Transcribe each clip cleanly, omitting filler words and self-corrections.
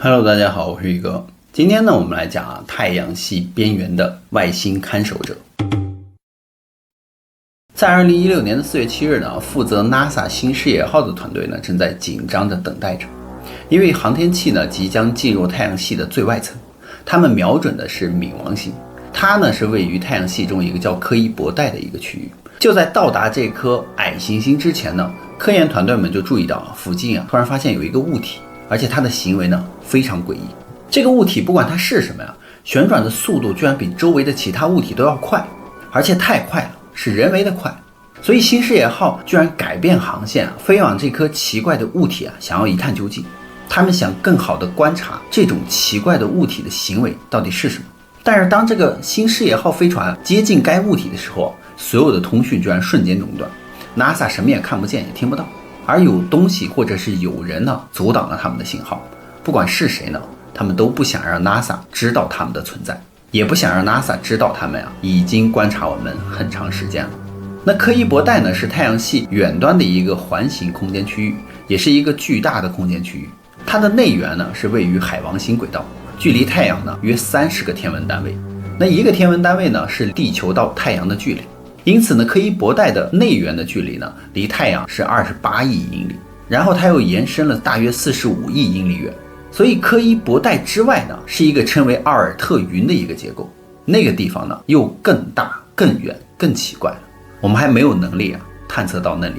Hello， 大家好，我是宇哥。今天呢，我们来讲太阳系边缘的外星看守者。在2016年的4月7日呢，负责 NASA 新视野号的团队呢，正在紧张地等待着，因为航天器呢即将进入太阳系的最外层，他们瞄准的是冥王星，它呢是位于太阳系中一个叫柯伊伯带的一个区域。就在到达这颗矮行星之前呢，科研团队们就注意到附近突然发现有一个物体，而且它的行为呢非常诡异。这个物体不管它是什么旋转的速度居然比周围的其他物体都要快，而且太快了，是人为的快。所以新视野号居然改变航线飞往这颗奇怪的物体想要一探究竟。他们想更好地观察这种奇怪的物体的行为到底是什么。但是当这个新视野号飞船接近该物体的时候，所有的通讯居然瞬间中断， NASA 什么也看不见也听不到，而有东西或者是有人阻挡了他们的信号。不管是谁他们都不想让 NASA 知道他们的存在，也不想让 NASA 知道他们已经观察我们很长时间了。那柯伊伯带是太阳系远端的一个环形空间区域，也是一个巨大的空间区域。它的内缘是位于海王星轨道，距离太阳约30个天文单位。那一个天文单位是地球到太阳的距离。因此柯伊伯带的内缘的距离离太阳是28亿英里，然后它又延伸了大约45亿英里远。所以柯伊伯带之外是一个称为奥尔特云的一个结构，那个地方又更大更远更奇怪了，我们还没有能力探测到那里。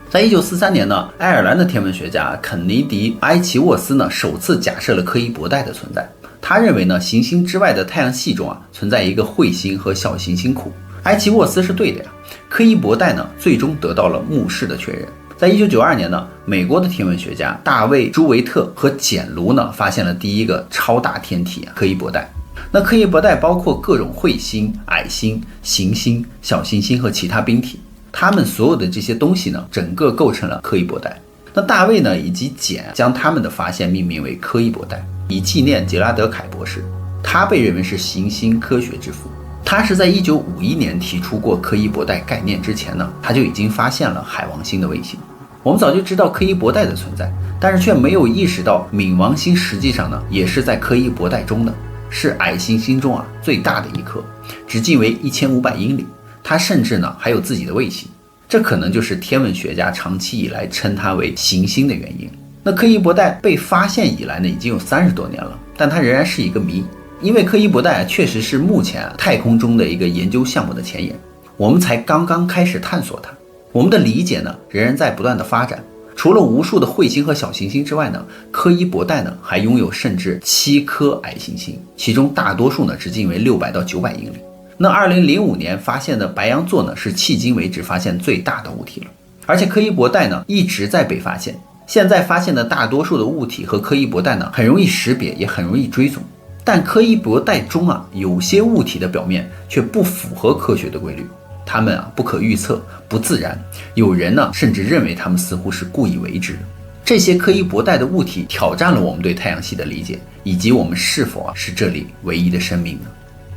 在1943年爱尔兰的天文学家肯尼迪埃奇沃斯首次假设了柯伊伯带的存在。他认为行星之外的太阳系中存在一个彗星和小行星库。埃奇沃斯是对的柯伊伯带最终得到了目视的确认。在1992年美国的天文学家大卫朱维特和简卢发现了第一个超大天体柯伊伯带。那柯伊伯带包括各种彗星、矮星、行星、小行星和其他冰体，它们所有的这些东西整个构成了柯伊伯带。那大卫以及简将他们的发现命名为柯伊伯带，以纪念杰拉德凯博士，他被认为是行星科学之父。他是在1951年提出过柯伊伯带概念之前他就已经发现了海王星的卫星。我们早就知道柯伊伯带的存在，但是却没有意识到冥王星实际上也是在柯伊伯带中的，是矮行星中最大的一颗，直径为1500英里。它甚至还有自己的卫星，这可能就是天文学家长期以来称它为行星的原因。那柯伊伯带被发现以来已经有30多年了，但它仍然是一个谜。因为柯伊伯带确实是目前太空中的一个研究项目的前沿，我们才刚刚开始探索它。我们的理解仍然在不断的发展。除了无数的彗星和小行星之外柯伊伯带还拥有甚至7颗矮行星，其中大多数直径为600到900英里。那2005年发现的白羊座是迄今为止发现最大的物体了。而且柯伊伯带一直在被发现，现在发现的大多数的物体和柯伊伯带很容易识别，也很容易追踪。但柯伊伯带中有些物体的表面却不符合科学的规律，它们不可预测，不自然，有人甚至认为它们似乎是故意为之的。这些柯伊伯带的物体挑战了我们对太阳系的理解，以及我们是否是这里唯一的生命呢？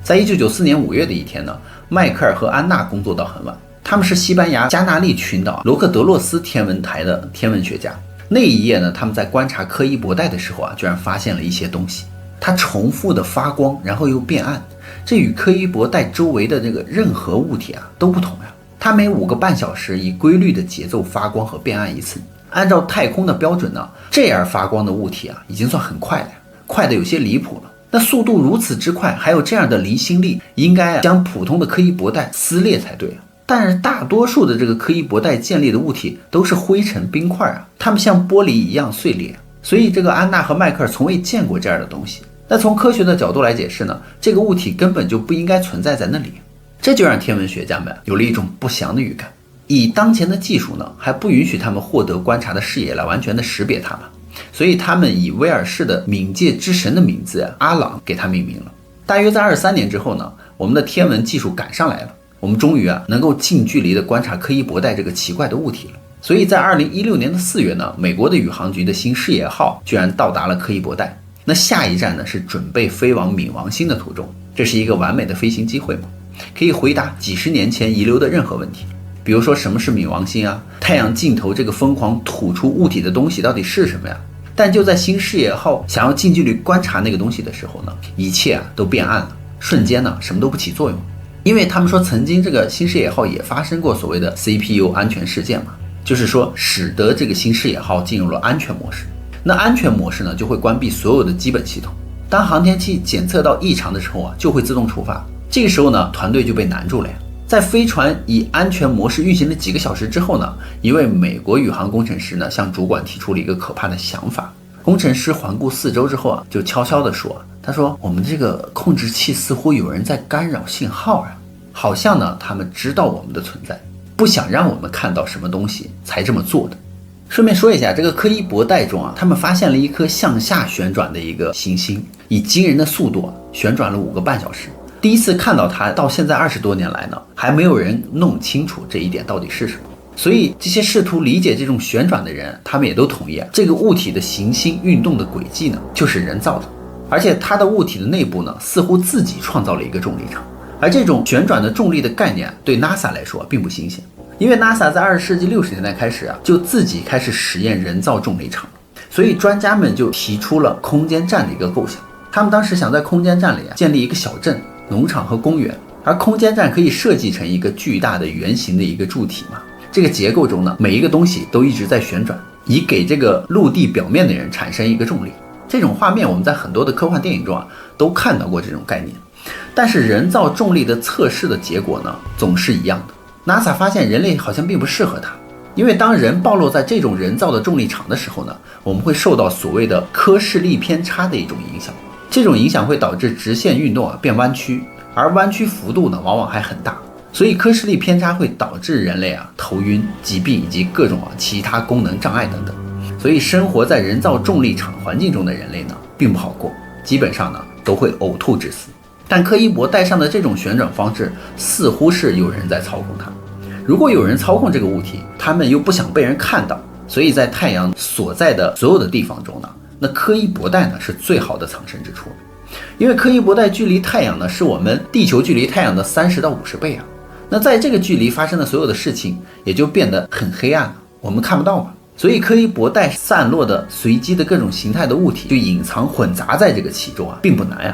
在1994年5月的一天迈克尔和安娜工作到很晚，他们是西班牙加纳利群岛罗克德洛斯天文台的天文学家。那一夜他们在观察柯伊伯带的时候居然发现了一些东西，它重复的发光，然后又变暗，这与柯伊伯带周围的这个任何物体都不同它每5个半小时以规律的节奏发光和变暗一次。按照太空的标准这样发光的物体已经算很快了，快的有些离谱了。那速度如此之快，还有这样的离心力，应该将普通的柯伊伯带撕裂才对。但是大多数的这个柯伊伯带建立的物体都是灰尘冰块它们像玻璃一样碎裂。所以这个安娜和迈克尔从未见过这样的东西。那从科学的角度来解释这个物体根本就不应该存在在那里。这就让天文学家们有了一种不祥的预感。以当前的技术还不允许他们获得观察的视野来完全的识别它们，所以他们以威尔士的冥界之神的名字阿朗给它命名了。大约在23年之后我们的天文技术赶上来了，我们终于能够近距离的观察柯伊伯带这个奇怪的物体了。所以在2016年的4月美国的宇航局的新视野号居然到达了柯伊伯带。那下一站是准备飞往冥王星的途中，这是一个完美的飞行机会嘛，可以回答几十年前遗留的任何问题。比如说什么是冥王星太阳尽头这个疯狂吐出物体的东西到底是什么但就在新视野号想要近距离观察那个东西的时候呢，一切都变暗了，瞬间呢什么都不起作用。因为他们说曾经这个新视野号也发生过所谓的 CPU 安全事件嘛，就是说使得这个新视野号进入了安全模式。那安全模式呢就会关闭所有的基本系统，当航天器检测到异常的时候就会自动触发。这个时候呢团队就被难住了呀。在飞船以安全模式运行了几个小时之后呢，一位美国宇航工程师呢向主管提出了一个可怕的想法。工程师环顾四周之后就悄悄地说，他说我们这个控制器似乎有人在干扰信号好像呢他们知道我们的存在，不想让我们看到什么东西才这么做的。顺便说一下，这个柯伊伯带中他们发现了一颗向下旋转的一个行星，以惊人的速度旋转了5个半小时。第一次看到它，到现在20多年来呢，还没有人弄清楚这一点到底是什么。所以这些试图理解这种旋转的人，他们也都同意这个物体的行星运动的轨迹呢，就是人造的，而且它的物体的内部呢，似乎自己创造了一个重力场。而这种旋转的重力的概念对 NASA 来说并不新鲜，因为 NASA 在20世纪60年代开始就自己开始实验人造重力场，所以专家们就提出了空间站的一个构想。他们当时想在空间站里建立一个小镇、农场和公园，而空间站可以设计成一个巨大的圆形的一个柱体嘛。这个结构中呢，每一个东西都一直在旋转，以给这个陆地表面的人产生一个重力。这种画面我们在很多的科幻电影中都看到过这种概念。但是人造重力的测试的结果呢，总是一样的。NASA 发现人类好像并不适合它，因为当人暴露在这种人造的重力场的时候呢，我们会受到所谓的科氏力偏差的一种影响。这种影响会导致直线运动变弯曲，而弯曲幅度呢往往还很大。所以科氏力偏差会导致人类头晕、疾病以及各种其他功能障碍等等。所以生活在人造重力场环境中的人类呢，并不好过，基本上呢都会呕吐致死。但柯伊伯带上的这种旋转方式似乎是有人在操控它。如果有人操控这个物体，他们又不想被人看到，所以在太阳所在的所有的地方中呢，那柯伊伯带呢是最好的藏身之处。因为柯伊伯带距离太阳呢是我们地球距离太阳的30到50倍那在这个距离发生的所有的事情也就变得很黑暗了，我们看不到嘛。所以柯伊伯带散落的随机的各种形态的物体就隐藏混杂在这个其中并不难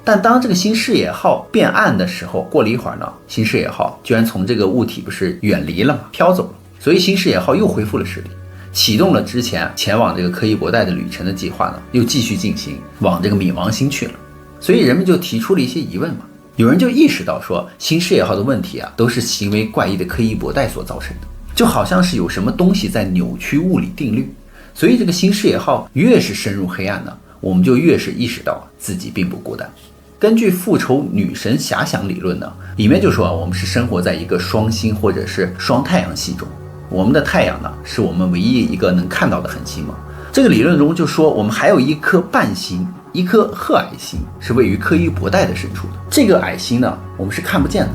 但当这个新视野号变暗的时候，过了一会儿呢，新视野号居然从这个物体不是远离了吗？飘走了。所以新视野号又恢复了视力，启动了之前前往这个柯伊伯带的旅程的计划呢，又继续进行，往这个冥王星去了。所以人们就提出了一些疑问嘛，有人就意识到说，新视野号的问题都是行为怪异的柯伊伯带所造成的，就好像是有什么东西在扭曲物理定律。所以这个新视野号越是深入黑暗呢，我们就越是意识到自己并不孤单。根据复仇女神遐想理论呢，里面就说我们是生活在一个双星或者是双太阳系中，我们的太阳呢是我们唯一一个能看到的恒星嘛。这个理论中就说我们还有一颗伴星，一颗褐矮星是位于柯伊伯带的深处的。这个矮星呢我们是看不见的，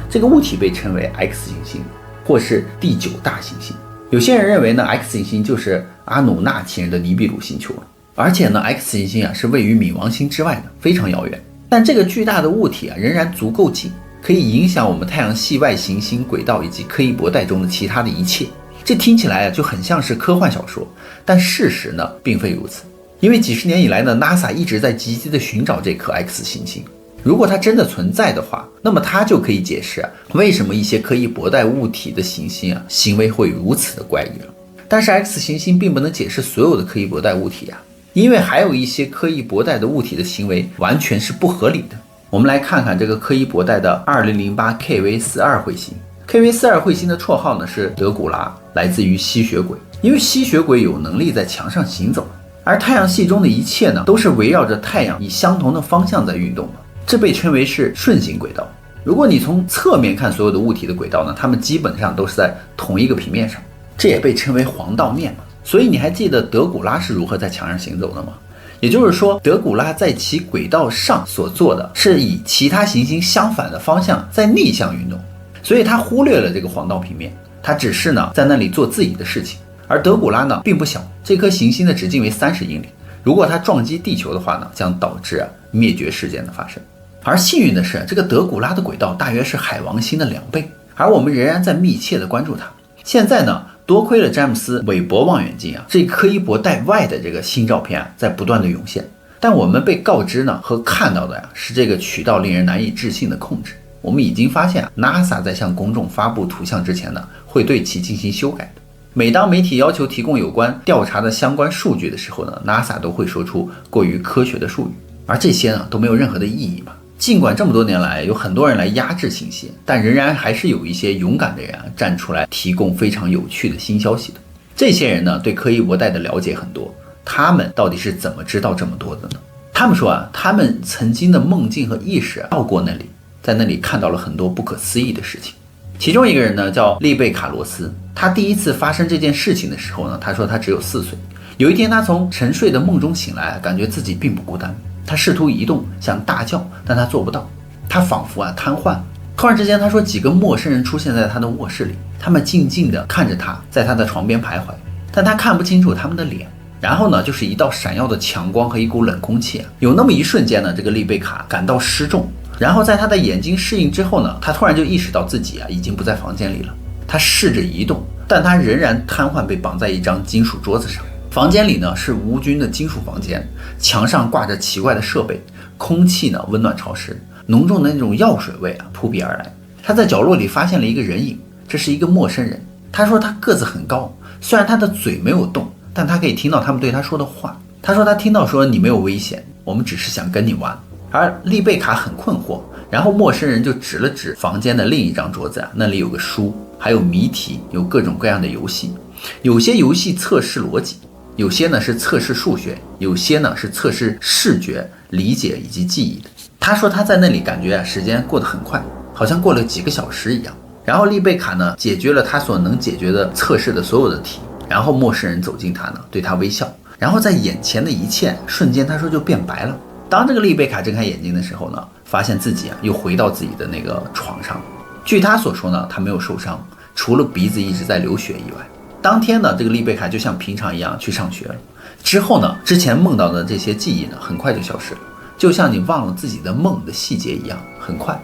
这个物体被称为 X 行星或是第9大行星。有些人认为呢 X 行星就是阿努纳奇人的尼比鲁星球了，而且呢 X 行星是位于冥王星之外的，非常遥远。但这个巨大的物体仍然足够近，可以影响我们太阳系外行星轨道以及柯伊伯带中的其他的一切。这听起来就很像是科幻小说，但事实呢并非如此。因为几十年以来呢 NASA 一直在积极的寻找这颗 X 行星，如果它真的存在的话，那么它就可以解释为什么一些柯伊伯带物体的行星行为会如此的怪异了。但是 X 行星并不能解释所有的柯伊伯带物体因为还有一些柯伊伯带的物体的行为完全是不合理的。我们来看看这个柯伊伯带的2008 KV42 彗星。KV42 彗星的绰号呢是德古拉，来自于吸血鬼。因为吸血鬼有能力在墙上行走，而太阳系中的一切呢都是围绕着太阳以相同的方向在运动的，这被称为是顺行轨道。如果你从侧面看所有的物体的轨道呢，它们基本上都是在同一个平面上，这也被称为黄道面嘛。所以你还记得德古拉是如何在墙上行走的吗？也就是说，德古拉在其轨道上所做的是以其他行星相反的方向在逆向运动，所以他忽略了这个黄道平面，他只是呢在那里做自己的事情。而德古拉呢并不小，这颗行星的直径为30英里，如果它撞击地球的话呢，将导致灭绝事件的发生。而幸运的是，这个德古拉的轨道大约是海王星的2倍，而我们仍然在密切的关注它。现在呢，多亏了詹姆斯韦伯望远镜啊，这柯伊伯带外的这个新照片啊，在不断的涌现。但我们被告知呢和看到的呀，是这个渠道令人难以置信的控制。我们已经发现啊 ，NASA 在向公众发布图像之前呢，会对其进行修改的。每当媒体要求提供有关调查的相关数据的时候呢 ，NASA 都会说出过于科学的术语，而这些呢都没有任何的意义嘛。尽管这么多年来有很多人来压制信息，但仍然还是有一些勇敢的人啊站出来提供非常有趣的新消息的。这些人呢对柯伊伯带的了解很多，他们到底是怎么知道这么多的呢？他们说啊，他们曾经的梦境和意识到过那里，在那里看到了很多不可思议的事情。其中一个人呢叫丽贝卡罗斯，他第一次发生这件事情的时候呢，他说他只有4岁。有一天他从沉睡的梦中醒来，感觉自己并不孤单。他试图移动，想大叫，但他做不到。他仿佛瘫痪。突然之间，他说几个陌生人出现在他的卧室里，他们静静地看着他，在他的床边徘徊，但他看不清楚他们的脸。然后呢，就是一道闪耀的强光和一股冷空气啊。有那么一瞬间呢，这个丽贝卡感到失重。然后在他的眼睛适应之后呢，他突然就意识到自己已经不在房间里了。他试着移动，但他仍然瘫痪，被绑在一张金属桌子上。房间里呢是无菌的金属房间，墙上挂着奇怪的设备，空气呢温暖潮湿，浓重的那种药水味扑鼻而来。他在角落里发现了一个人影，这是一个陌生人。他说他个子很高，虽然他的嘴没有动，但他可以听到他们对他说的话。他说他听到说你没有危险，我们只是想跟你玩。而丽贝卡很困惑，然后陌生人就指了指房间的另一张桌子那里有个书，还有谜题，有各种各样的游戏。有些游戏测试逻辑，有些呢是测试数学，有些呢是测试视觉、理解以及记忆的。他说他在那里感觉时间过得很快，好像过了几个小时一样。然后丽贝卡呢解决了他所能解决的测试的所有的题，然后陌生人走近他呢，对他微笑，然后在眼前的一切瞬间他说就变白了。当这个丽贝卡睁开眼睛的时候呢，发现自己又回到自己的那个床上。据他所说呢，他没有受伤，除了鼻子一直在流血以外。当天呢，这个丽贝卡就像平常一样去上学了。之后呢，之前梦到的这些记忆呢，很快就消失了，就像你忘了自己的梦的细节一样，很快。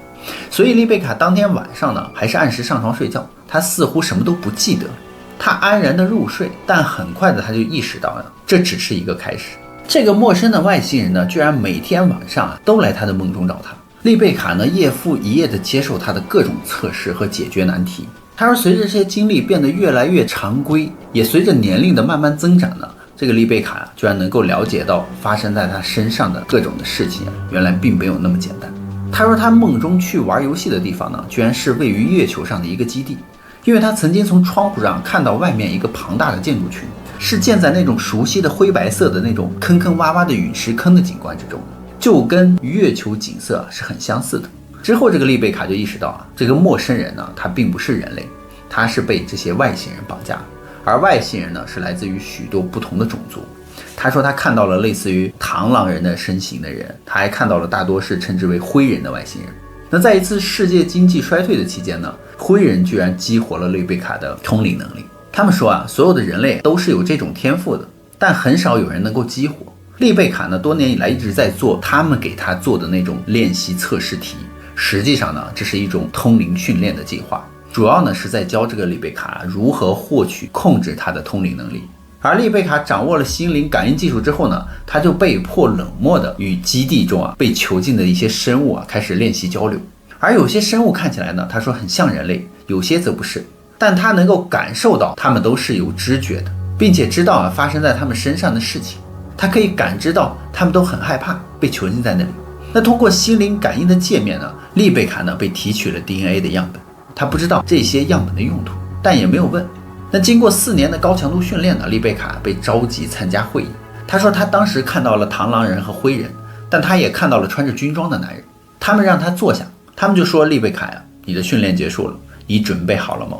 所以丽贝卡当天晚上呢，还是按时上床睡觉，她似乎什么都不记得。她安然的入睡，但很快的她就意识到了，这只是一个开始。这个陌生的外星人呢，居然每天晚上都来她的梦中找她。丽贝卡呢，夜复一夜的接受她的各种测试和解决难题。她说，随着这些经历变得越来越常规，也随着年龄的慢慢增长呢，这个丽贝卡居然能够了解到发生在她身上的各种的事情原来并没有那么简单。她说，她梦中去玩游戏的地方呢，居然是位于月球上的一个基地，因为她曾经从窗户上看到外面一个庞大的建筑群，是建在那种熟悉的灰白色的那种坑坑洼洼的陨石坑的景观之中，就跟月球景色是很相似的。之后这个丽贝卡就意识到这个陌生人呢，他并不是人类，他是被这些外星人绑架，而外星人呢是来自于许多不同的种族。他说他看到了类似于螳螂人的身形的人，他还看到了大多是称之为灰人的外星人。那在一次世界经济衰退的期间呢，灰人居然激活了丽贝卡的通灵能力。他们说所有的人类都是有这种天赋的，但很少有人能够激活。丽贝卡呢，多年以来一直在做他们给他做的那种练习测试题，实际上呢，这是一种通灵训练的计划，主要呢是在教这个丽贝卡如何获取控制他的通灵能力。而丽贝卡掌握了心灵感应技术之后呢，他就被迫冷漠的与基地中被囚禁的一些生物开始练习交流。而有些生物看起来呢，他说很像人类，有些则不是，但他能够感受到他们都是有知觉的，并且知道发生在他们身上的事情。他可以感知到他们都很害怕被囚禁在那里。那通过心灵感应的界面呢，丽贝卡呢被提取了 DNA 的样本，他不知道这些样本的用途，但也没有问。那经过4年的高强度训练呢，丽贝卡被召集参加会议。他说他当时看到了螳螂人和灰人，但他也看到了穿着军装的男人。他们让他坐下，他们就说，丽贝卡你的训练结束了，你准备好了吗？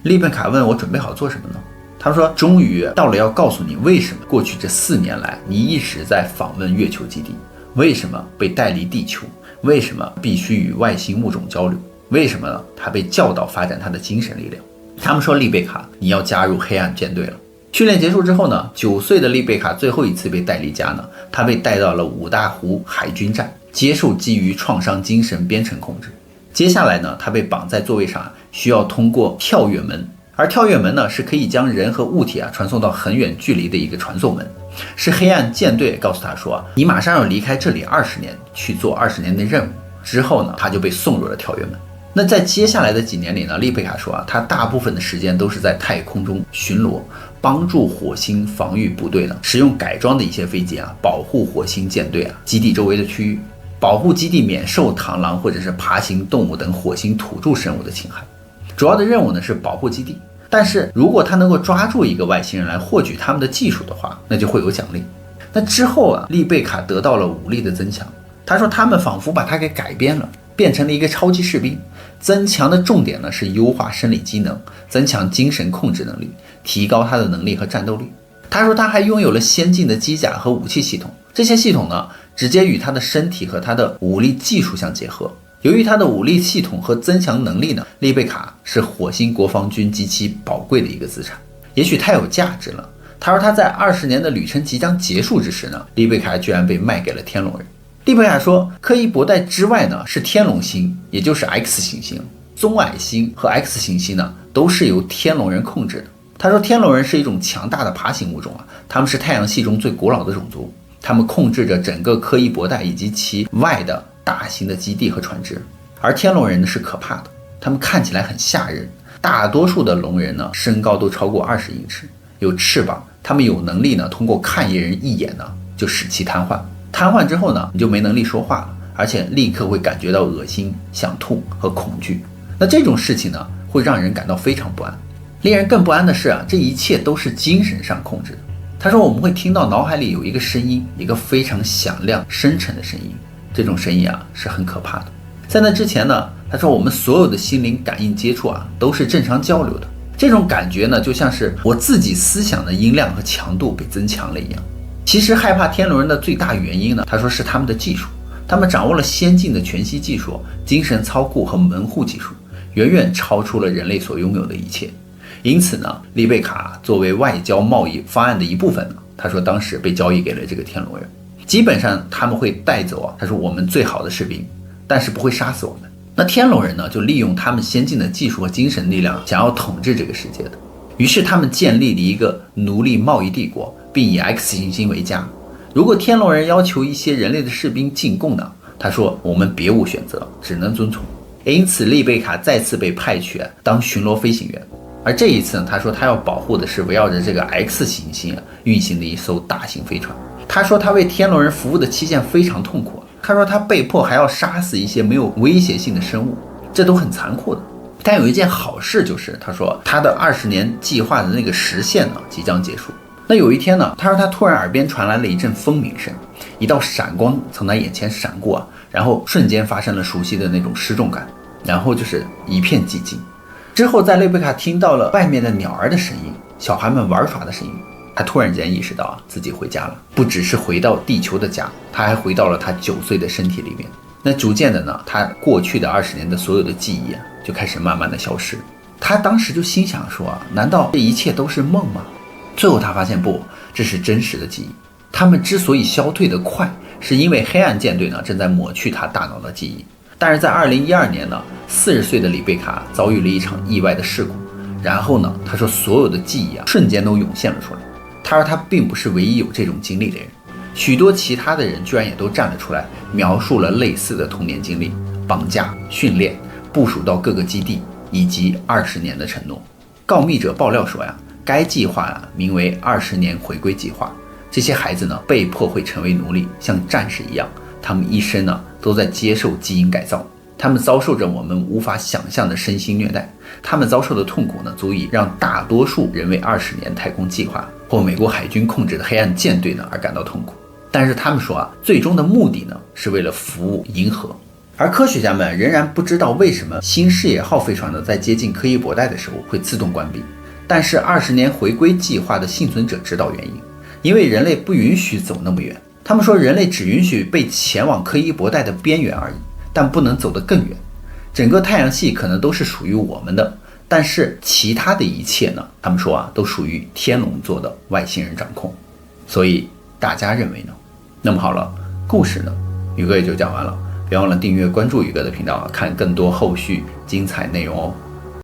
丽贝卡问，我准备好做什么呢？他说，终于到了要告诉你为什么过去这4年来你一直在访问月球基地，为什么被带离地球，为什么必须与外星物种交流，为什么呢？他被教导发展他的精神力量。他们说，丽贝卡你要加入黑暗舰队了。训练结束之后呢，9岁的丽贝卡最后一次被带离家呢，他被带到了五大湖海军站，接受基于创伤精神编程控制。接下来呢，他被绑在座位上，需要通过跳跃门而跳跃门呢，是可以将人和物体传送到很远距离的一个传送门，是黑暗舰队告诉他说，你马上要离开这里20年，去做20年的任务。之后呢，他就被送入了跳跃门。那在接下来的几年里呢，丽贝卡说他大部分的时间都是在太空中巡逻，帮助火星防御部队呢，使用改装的一些飞机保护火星舰队基地周围的区域，保护基地免受螳螂或者是爬行动物等火星土著生物的侵害。主要的任务呢是保护基地，但是如果他能够抓住一个外星人来获取他们的技术的话，那就会有奖励。那之后丽贝卡得到了武力的增强，他说他们仿佛把他给改编了，变成了一个超级士兵。增强的重点呢是优化生理机能，增强精神控制能力，提高他的能力和战斗力。他说他还拥有了先进的机甲和武器系统，这些系统呢直接与他的身体和他的武力技术相结合。由于他的武力系统和增强能力呢，丽贝卡是火星国防军极其宝贵的一个资产，也许太有价值了。他说他在20年的旅程即将结束之时呢，丽贝卡居然被卖给了天龙人。丽贝卡说，柯伊伯带之外呢是天龙星，也就是 X 行星。棕矮星和 X 行星呢都是由天龙人控制的。他说天龙人是一种强大的爬行物种他们是太阳系中最古老的种族，他们控制着整个柯伊伯带以及其外的大型的基地和船只。而天龙人呢是可怕的，他们看起来很吓人，大多数的龙人呢身高都超过20英尺，有翅膀，他们有能力呢通过看一人一眼呢就使其瘫痪，瘫痪之后呢你就没能力说话了，而且立刻会感觉到恶心、想吐和恐惧。那这种事情呢会让人感到非常不安。令人更不安的是这一切都是精神上控制的。他说我们会听到脑海里有一个声音，一个非常响亮深沉的声音，这种声音是很可怕的。在那之前呢，他说我们所有的心灵感应接触都是正常交流的，这种感觉呢就像是我自己思想的音量和强度被增强了一样。其实害怕天龙人的最大原因呢，他说是他们的技术，他们掌握了先进的全息技术、精神操控和门户技术，远远超出了人类所拥有的一切。因此呢，丽贝卡作为外交贸易方案的一部分呢，他说当时被交易给了这个天龙人。基本上他们会带走他说我们最好的士兵，但是不会杀死我们。那天龙人呢，就利用他们先进的技术和精神力量，想要统治这个世界的。于是他们建立了一个奴隶贸易帝国，并以 X 行星为家。如果天龙人要求一些人类的士兵进贡呢，他说我们别无选择，只能遵从。因此丽贝卡再次被派去当巡逻飞行员。而这一次呢，他说他要保护的是围绕着这个 X 行星运行的一艘大型飞船。他说他为天龙人服务的期间非常痛苦，他说他被迫还要杀死一些没有威胁性的生物，这都很残酷的。但有一件好事就是，他说他的20年计划的那个时限呢即将结束。那有一天呢，他说他突然耳边传来了一阵风鸣声，一道闪光从他眼前闪过然后瞬间发生了熟悉的那种失重感，然后就是一片寂静。之后在丽贝卡听到了外面的鸟儿的声音，小孩们玩耍的声音，他突然间意识到自己回家了，不只是回到地球的家，他还回到了他9岁的身体里面。那逐渐的呢，他过去的20年的所有的记忆就开始慢慢的消失。他当时就心想说难道这一切都是梦吗？最后他发现不，这是真实的记忆。他们之所以消退得快，是因为黑暗舰队呢正在抹去他大脑的记忆。但是在2012年呢，40岁的里贝卡遭遇了一场意外的事故，然后呢，他说所有的记忆瞬间都涌现了出来。他说他并不是唯一有这种经历的人，许多其他的人居然也都站了出来，描述了类似的童年经历，绑架、训练、部署到各个基地，以及20年的承诺。告密者爆料说该计划名为20年回归计划。这些孩子呢被迫会成为奴隶，像战士一样，他们一生呢都在接受基因改造，他们遭受着我们无法想象的身心虐待，他们遭受的痛苦呢足以让大多数人为20年太空计划或美国海军控制的黑暗舰队呢而感到痛苦。但是他们说最终的目的呢是为了服务银河。而科学家们仍然不知道为什么新视野号飞船呢在接近柯伊伯带的时候会自动关闭，但是20年回归计划的幸存者知道原因，因为人类不允许走那么远。他们说人类只允许被前往柯伊伯带的边缘而已，但不能走得更远。整个太阳系可能都是属于我们的，但是其他的一切呢，他们说都属于天龙座的外星人掌控。所以大家认为呢？那么好了，故事呢宇哥也就讲完了，别忘了订阅关注宇哥的频道看更多后续精彩内容哦。